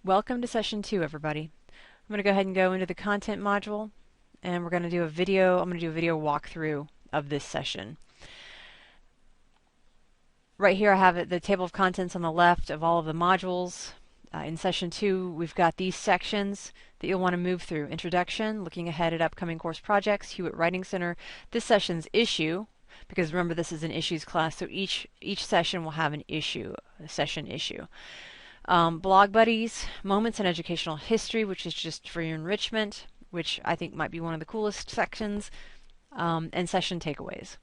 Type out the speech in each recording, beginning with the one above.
Welcome to session 2, everybody. I'm going to go ahead and go into the content module, and we're going to do a video. I'm going to do a video walkthrough of this session. Right here I have the table of contents on the left of all of the modules. In session 2, we've got these sections that you'll want to move through. Introduction, looking ahead at upcoming course projects, Hewitt Writing Center. This session's issue, because remember this is an issues class, so each session will have an issue, a session issue. Blog Buddies, Moments in Educational History, which is just for your enrichment, which I think might be one of the coolest sections, and Session Takeaways.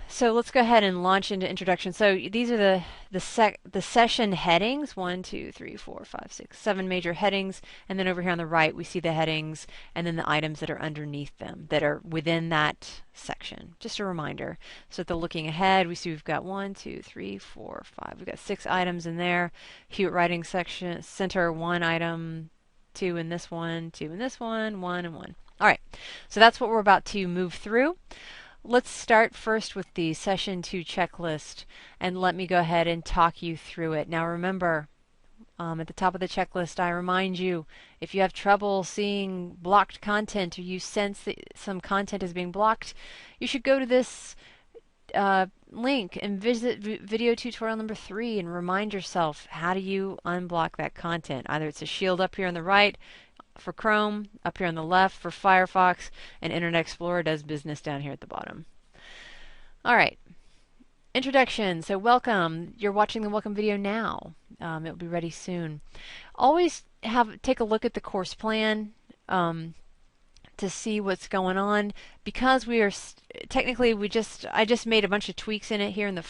So let's go ahead and launch into introduction. So these are the session headings, 1, 2, 3, 4, 5, 6, 7 major headings, and then over here on the right we see the headings and then the items that are underneath them that are within that section. Just a reminder. So at the looking ahead, we see we've got 1, 2, 3, 4, 5. We've got 6 items in there. Hewitt Writing section Center, 1 item, 2 in this one, 2 in this one, 1 and 1. All right. So that's what we're about to move through. Let's start first with the Session 2 checklist, and let me go ahead and talk you through it. Now remember, at the top of the checklist, I remind you, if you have trouble seeing blocked content or you sense that some content is being blocked, you should go to this link and visit video tutorial number 3 and remind yourself, how do you unblock that content? Either it's a shield up here on the right for Chrome, up here on the left for Firefox, and Internet Explorer does business down here at the bottom. All right, introduction. So welcome. You're watching the welcome video now. It'll be ready soon. Always take a look at the course plan to see what's going on, because we are technically I just made a bunch of tweaks in it here in the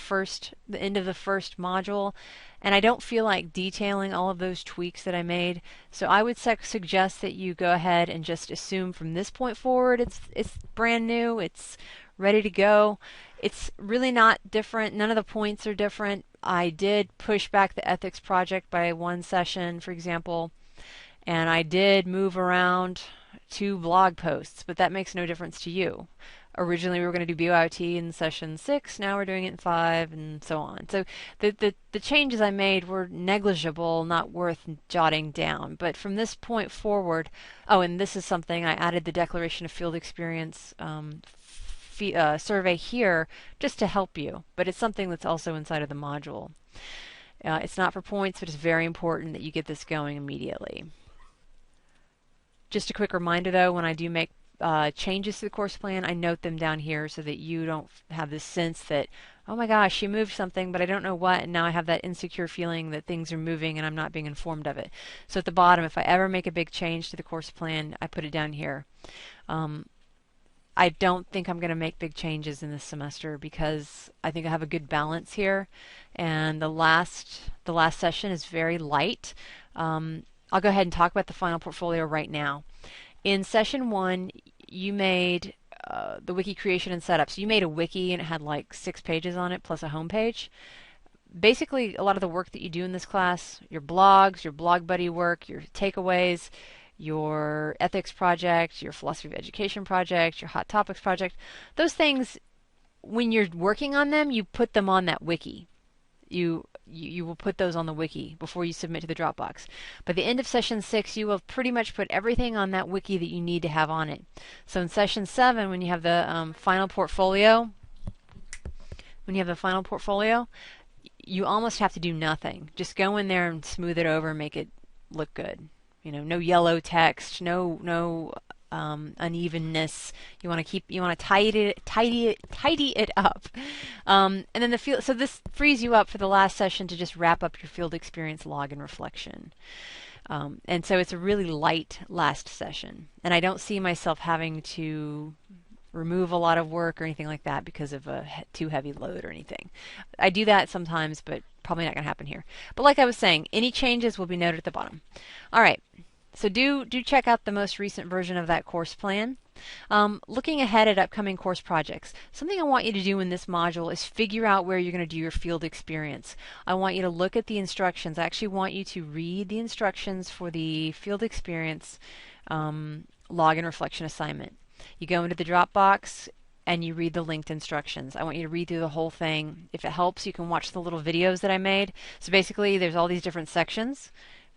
end of the first module, and I don't feel like detailing all of those tweaks that I made. So I would suggest that you go ahead and just assume from this point forward it's brand new, it's ready to go. It's really not different. None of the points are different. I did push back the ethics project by 1 session, for example, and I did move around 2 blog posts, but that makes no difference to you. Originally we were going to do BYOT in session 6, now we're doing it in 5, and so on. So the changes I made were negligible, not worth jotting down. But from this point forward, oh, and this is something, I added the Declaration of Field Experience survey here just to help you, but it's something that's also inside of the module. It's not for points, but it's very important that you get this going immediately. Just a quick reminder though, when I do make changes to the course plan, I note them down here so that you don't have this sense that, oh my gosh, she moved something, but I don't know what, and now I have that insecure feeling that things are moving and I'm not being informed of it. So at the bottom, if I ever make a big change to the course plan, I put it down here. I don't think I'm going to make big changes in this semester because I think I have a good balance here, and the last session is very light. I'll go ahead and talk about the final portfolio right now. In session 1, you made the wiki creation and setup. So you made a wiki and it had like 6 pages on it plus a home page. Basically, a lot of the work that you do in this class, your blogs, your blog buddy work, your takeaways, your ethics project, your philosophy of education project, your hot topics project, those things, when you're working on them, you put them on that wiki. You will put those on the wiki before you submit to the Dropbox. By the end of session 6, you will pretty much put everything on that wiki that you need to have on it. So in session 7, when you have the final portfolio, you almost have to do nothing. Just go in there and smooth it over and make it look good. You know, no yellow text, no unevenness. You want to tidy it up. And then so this frees you up for the last session to just wrap up your field experience log and reflection. And so it's a really light last session. And I don't see myself having to remove a lot of work or anything like that because of a too heavy load or anything. I do that sometimes, but probably not going to happen here. But like I was saying, any changes will be noted at the bottom. All right. So do check out the most recent version of that course plan. Looking ahead at upcoming course projects, something I want you to do in this module is figure out where you're going to do your field experience. I want you to look at the instructions. I actually want you to read the instructions for the field experience log and reflection assignment. You go into the Dropbox, and you read the linked instructions. I want you to read through the whole thing. If it helps, you can watch the little videos that I made. So basically, there's all these different sections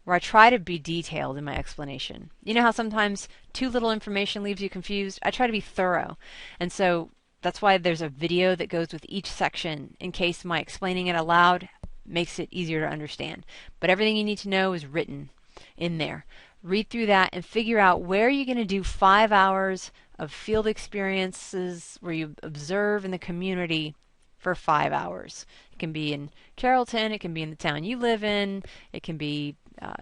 where I try to be detailed in my explanation. You know how sometimes too little information leaves you confused? I try to be thorough. And so that's why there's a video that goes with each section in case my explaining it aloud makes it easier to understand. But everything you need to know is written in there. Read through that and figure out where you're going to do 5 hours of field experiences where you observe in the community for 5 hours. It can be in Carrollton, it can be in the town you live in, it can be,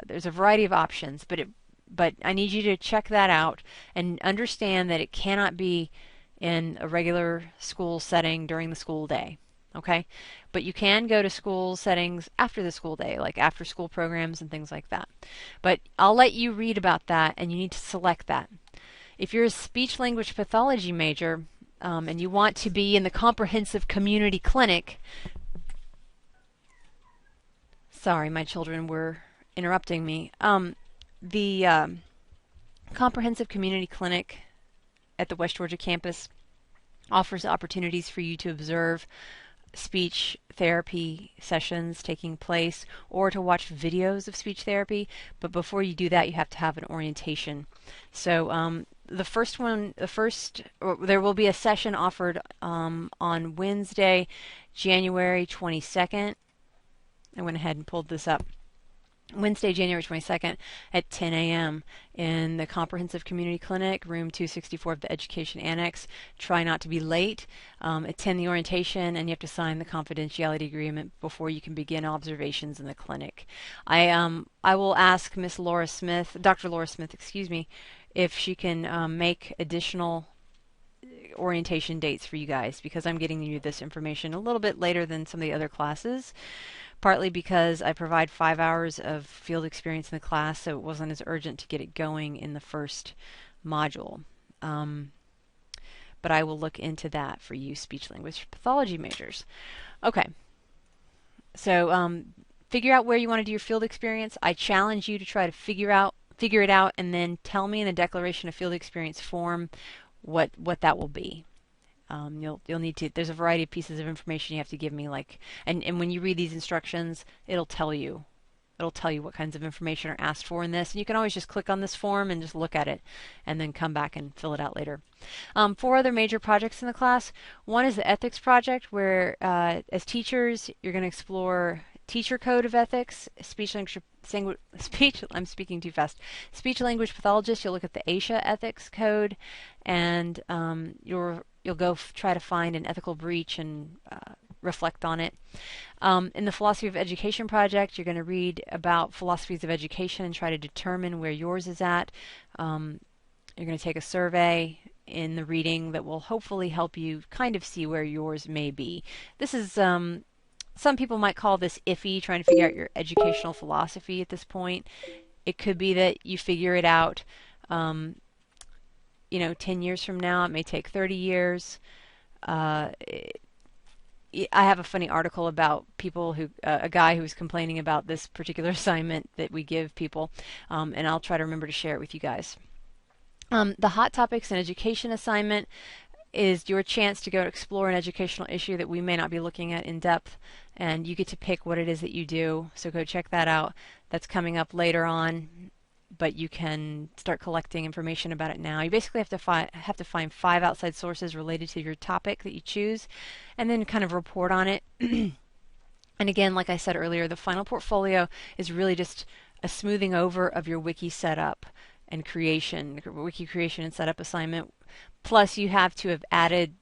there's a variety of options, but I need you to check that out and understand that it cannot be in a regular school setting during the school day. Okay? But you can go to school settings after the school day, like after school programs and things like that. But I'll let you read about that, and you need to select that. If you're a speech language pathology major and you want to be in the comprehensive community clinic, sorry, my children were interrupting me. The comprehensive community clinic at the West Georgia campus offers opportunities for you to observe speech therapy sessions taking place or to watch videos of speech therapy. But before you do that, you have to have an orientation. So there will be a session offered on Wednesday, January 22nd. I went ahead and pulled this up. Wednesday, January 22nd at 10 a.m. in the Comprehensive Community Clinic, room 264 of the Education Annex. Try not to be late. Attend the orientation, and you have to sign the confidentiality agreement before you can begin observations in the clinic. I will ask Miss Laura Smith, Dr. Laura Smith, excuse me, if she can make additional orientation dates for you guys, because I'm getting you this information a little bit later than some of the other classes. Partly because I provide 5 hours of field experience in the class, so it wasn't as urgent to get it going in the first module. But I will look into that for you speech language pathology majors. Okay, so figure out where you want to do your field experience. I challenge you to try to figure it out, and then tell me in the declaration of field experience form what that will be. You'll need to, there's a variety of pieces of information you have to give me, like, and when you read these instructions, it'll tell you what kinds of information are asked for in this, and you can always just click on this form and just look at it and then come back and fill it out later. 4 other major projects in the class. One is the ethics project, where as teachers you're going to explore teacher code of ethics, I'm speaking too fast. Speech language pathologist, you'll look at the ASHA ethics code, and you'll go try to find an ethical breach and reflect on it. In the philosophy of education project, you're going to read about philosophies of education and try to determine where yours is at. You're going to take a survey in the reading that will hopefully help you kind of see where yours may be. This is some people might call this iffy, trying to figure out your educational philosophy at this point. It could be that you figure it out 10 years from now. It may take 30 years. I have a funny article about people a guy who was complaining about this particular assignment that we give people, and I'll try to remember to share it with you guys. The Hot Topics in Education assignment is your chance to go explore an educational issue that we may not be looking at in depth, and you get to pick what it is that you do. So go check that out. That's coming up later on, but you can start collecting information about it now. You basically have to find 5 outside sources related to your topic that you choose, and then kind of report on it. And again, like I said earlier, the final portfolio is really just a smoothing over of your wiki setup and creation, wiki creation and setup assignment. Plus, you have to have added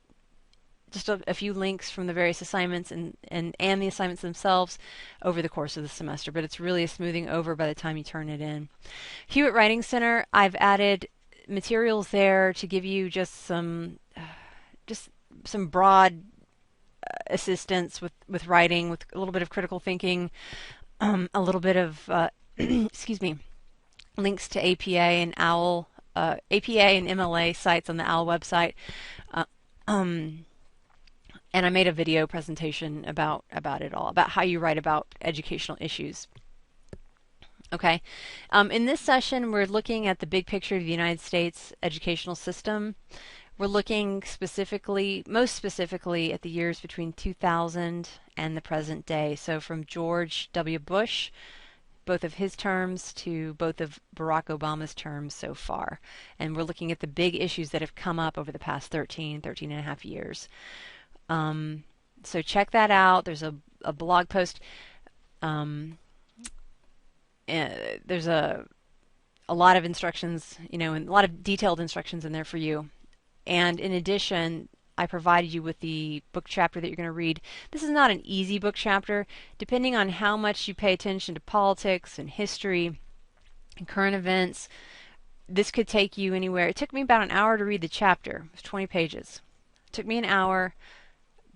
just a few links from the various assignments and the assignments themselves over the course of the semester, but it's really a smoothing over by the time you turn it in. Hewitt Writing Center, I've added materials there to give you just some broad assistance with writing, with a little bit of critical thinking, a little bit of excuse me, links to APA and OWL, APA and MLA sites on the OWL website. And I made a video presentation about it all, about how you write about educational issues. Okay, in this session we're looking at the big picture of the United States educational system. We're looking specifically, most specifically, at the years between 2000 and the present day. So from George W. Bush, both of his terms, to both of Barack Obama's terms so far. And we're looking at the big issues that have come up over the past 13 and a half years. So check that out. There's a blog post. There's a lot of instructions, and a lot of detailed instructions in there for you. And in addition, I provided you with the book chapter that you're going to read. This is not an easy book chapter. Depending on how much you pay attention to politics and history and current events, this could take you anywhere. It took me about an hour to read the chapter. It was 20 pages. It took me an hour,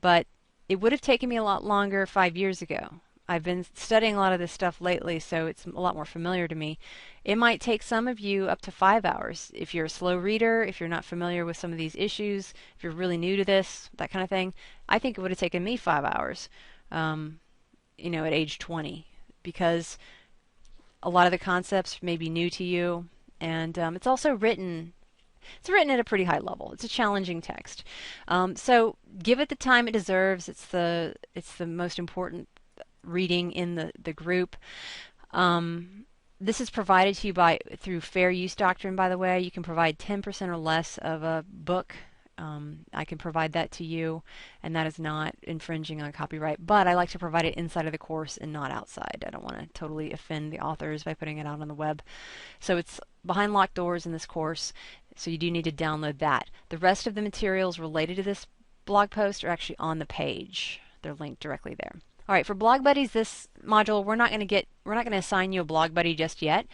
but it would have taken me a lot longer 5 years ago. I've been studying a lot of this stuff lately, so it's a lot more familiar to me. It might take some of you up to 5 hours. If you're a slow reader, if you're not familiar with some of these issues, if you're really new to this, that kind of thing, I think it would have taken me 5 hours, at age 20, because a lot of the concepts may be new to you, and it's also written. It's written at a pretty high level. It's a challenging text, so give it the time it deserves. It's the most important reading in the group. This is provided to you through fair use doctrine, by the way. You can provide 10% or less of a book. I can provide that to you, and that is not infringing on copyright, but I like to provide it inside of the course and not outside. I don't want to totally offend the authors by putting it out on the web. So it's behind locked doors in this course, so you do need to download that. The rest of the materials related to this blog post are actually on the page. They're linked directly there. All right, for blog buddies, this module, we're not going to assign you a blog buddy just yet.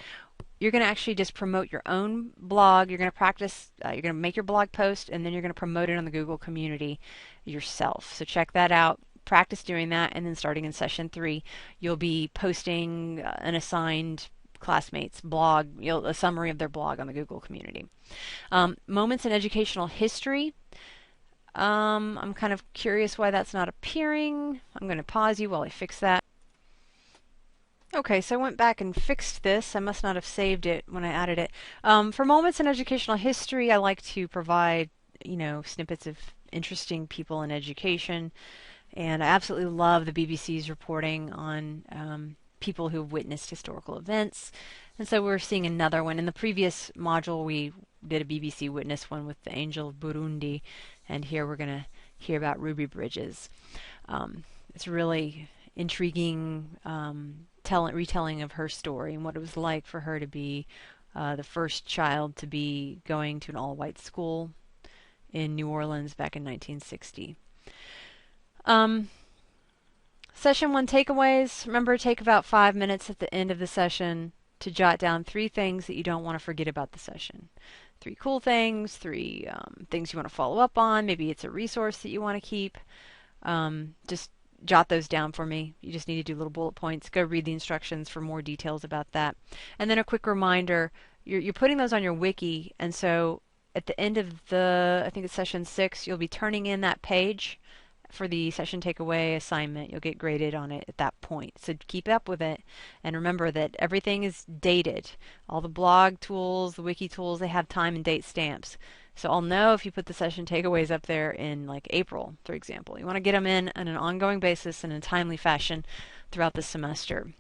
You're going to actually just promote your own blog. You're going to practice, you're going to make your blog post, and then you're going to promote it on the Google community yourself. So check that out. Practice doing that, and then starting in session 3, you'll be posting an assigned classmates blog, a summary of their blog on the Google community. Moments in educational history. I'm kind of curious why that's not appearing. I'm going to pause you while I fix that. Okay, so I went back and fixed this. I must not have saved it when I added it. For moments in educational history, I like to provide, snippets of interesting people in education. And I absolutely love the BBC's reporting on people who have witnessed historical events. And so we're seeing another one. In the previous module, we did a BBC Witness one with the Angel of Burundi. And here we're going to hear about Ruby Bridges. It's really intriguing retelling of her story and what it was like for her to be the first child to be going to an all-white school in New Orleans back in 1960. Session 1 takeaways. Remember, take about 5 minutes at the end of the session to jot down 3 things that you don't want to forget about the session. 3 cool things, 3 things you want to follow up on. Maybe it's a resource that you want to keep. Just jot those down for me. You just need to do little bullet points. Go read the instructions for more details about that. And then a quick reminder, you're putting those on your wiki, and so at the end of I think it's session 6, you'll be turning in that page for the session takeaway assignment. You'll get graded on it at that point. So keep up with it, and remember that everything is dated. All the blog tools, the wiki tools, they have time and date stamps. So I'll know if you put the session takeaways up there in like April, for example. You want to get them in on an ongoing basis and in a timely fashion throughout the semester.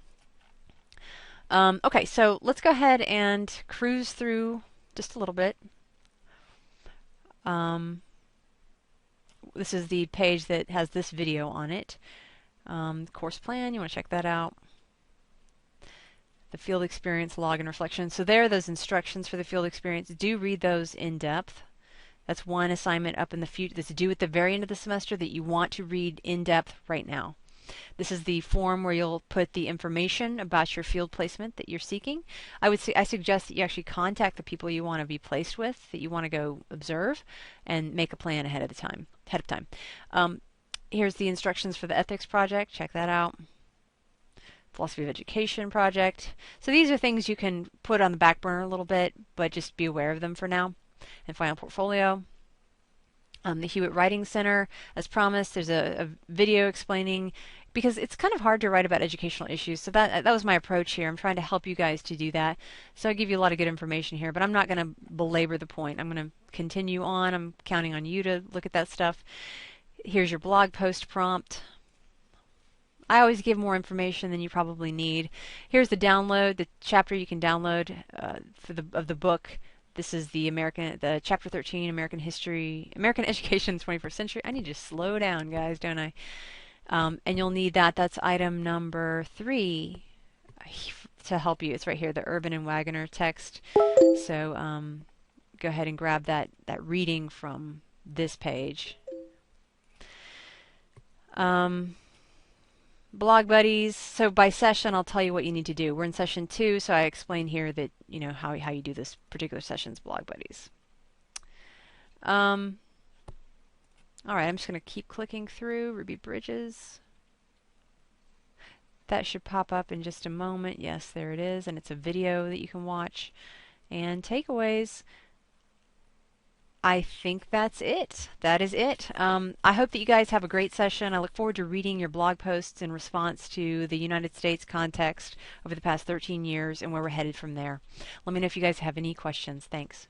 Okay, so let's go ahead and cruise through just a little bit. This is the page that has this video on it. Course plan, you want to check that out. The field experience, log, and reflection. So there are those instructions for the field experience. Do read those in depth. That's one assignment up in the future that's due at the very end of the semester that you want to read in depth right now. This is the form where you'll put the information about your field placement that you're seeking. I suggest that you actually contact the people you want to be placed with, that you want to go observe, and make a plan ahead of time. Here's the instructions for the ethics project. Check that out. Philosophy of education project. So these are things you can put on the back burner a little bit, but just be aware of them for now. And final portfolio. The Hewitt Writing Center, as promised, there's a video explaining because it's kind of hard to write about educational issues. So that was my approach here. I'm trying to help you guys to do that. So I give you a lot of good information here, but I'm not going to belabor the point. I'm going to continue on. I'm counting on you to look at that stuff. Here's your blog post prompt. I always give more information than you probably need. Here's the download, the chapter you can download of the book. This is the chapter 13, American History, American Education in the 21st Century. I need to slow down, guys, don't I? And you'll need that. That's item number 3 to help you. It's right here, the Urban and Wagoner text. So go ahead and grab that reading from this page. Blog buddies. So by session, I'll tell you what you need to do. We're in session 2, so I explain here that how you do this particular session's blog buddies. All right, I'm just going to keep clicking through Ruby Bridges. That should pop up in just a moment. Yes, there it is, and it's a video that you can watch. And takeaways. I think that's it. That is it. I hope that you guys have a great session. I look forward to reading your blog posts in response to the United States context over the past 13 years and where we're headed from there. Let me know if you guys have any questions. Thanks.